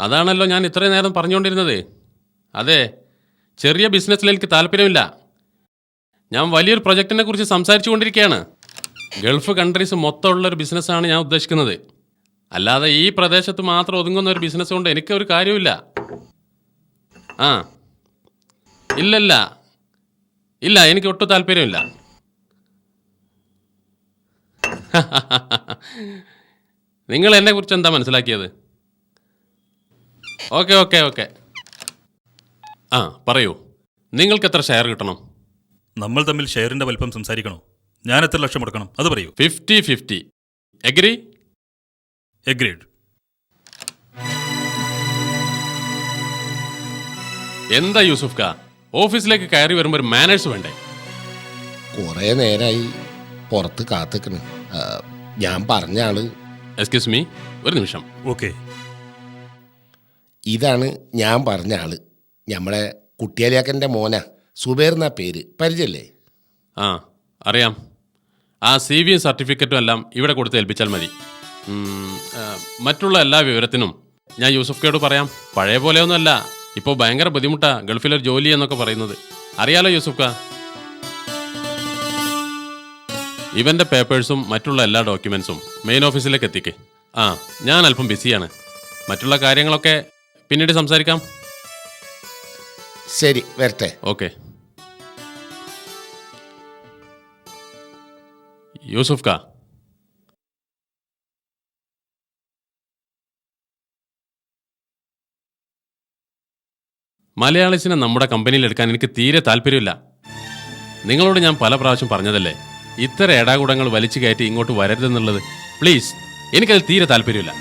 അതാണല്ലോ ഞാൻ ഇത്രയും നേരം പറഞ്ഞുകൊണ്ടിരുന്നത്. അതെ, ചെറിയ ബിസിനസ്സിൽ എനിക്ക് താല്പര്യമില്ല. ഞാൻ വലിയൊരു പ്രൊജക്റ്റിനെ കുറിച്ച് സംസാരിച്ചു കൊണ്ടിരിക്കുകയാണ്. ഗൾഫ് കൺട്രീസ് മൊത്തമുള്ളൊരു ബിസിനസ്സാണ് ഞാൻ ഉദ്ദേശിക്കുന്നത്. അല്ലാതെ ഈ പ്രദേശത്ത് മാത്രം ഒതുങ്ങുന്ന ഒരു ബിസിനസ് കൊണ്ട് എനിക്കൊരു കാര്യമില്ല. ആ ഇല്ലല്ല ഇല്ല, എനിക്ക് ഒട്ടും താല്പര്യമില്ല. നിങ്ങൾ എന്നെക്കുറിച്ച് എന്താ മനസ്സിലാക്കിയത്? ഓക്കെ ഓക്കെ ഓക്കെ ആ പറയൂ, നിങ്ങൾക്ക് എത്ര ഷെയർ കിട്ടണം? നമ്മൾ തമ്മിൽ ഷെയറിന്റെ വലിപ്പം സംസാരിക്കണോ? ഞാൻ എത്ര ലക്ഷം മുടക്കണം അത് പറയൂ. 50-50. എഗ്രി? എഗ്രീഡ്. എന്താ യൂസുഫ് കാ, ഓഫീസിലേക്ക് കയറി വരുമ്പോൾ ഒരു മാനേഴ്സ് വേണ്ടേ? കുറെ നേരമായി പുറത്ത് കാത്തിക്കണ്. ഞാൻ പറഞ്ഞ ആള്. എക്സ്ക്യൂസ് മീ, ഒരു നിമിഷം. ഓക്കെ. ഇതാണ് ഞാൻ പറഞ്ഞ ആള്. നമ്മളെ കുട്ടിയാലിയാക്കൻ്റെ മോന, സുബേർ എന്നാ പേര്. പരിചയല്ലേ? ആ അറിയാം. ആ CV സർട്ടിഫിക്കറ്റും എല്ലാം ഇവിടെ കൊടുത്ത് ഏൽപ്പിച്ചാൽ മതി. മറ്റുള്ള എല്ലാ വിവരത്തിനും ഞാൻ യൂസുഫ് കയോട് പറയാം. പഴയ പോലെയൊന്നുമല്ല, ഇപ്പോൾ ഭയങ്കര ബുദ്ധിമുട്ടാ ഗൾഫിലൊരു ജോലി എന്നൊക്കെ പറയുന്നത്. അറിയാലോ യൂസുഫ് കാ. ഇവൻ്റെ പേപ്പേഴ്സും മറ്റുള്ള എല്ലാ ഡോക്യുമെൻസും മെയിൻ ഓഫീസിലേക്ക് എത്തിക്ക്. ആ ഞാൻ അല്പം ബിസിയാണ്. മറ്റുള്ള കാര്യങ്ങളൊക്കെ പിന്നീട് സംസാരിക്കാം. ശരി, വരട്ടെ. ഓക്കെ. യൂസുഫ് കാ, മലയാളീസിനെ നമ്മുടെ കമ്പനിയിൽ എടുക്കാൻ എനിക്ക് തീരെ താല്പര്യമില്ല. നിങ്ങളോട് ഞാൻ പല പ്രാവശ്യം പറഞ്ഞതല്ലേ, ഇത്തരം ഏടാകൂടങ്ങൾ വലിച്ചു കയറ്റി ഇങ്ങോട്ട് വരരുതെന്നുള്ളത്. പ്ലീസ്, എനിക്കത് തീരെ താല്പര്യമില്ല.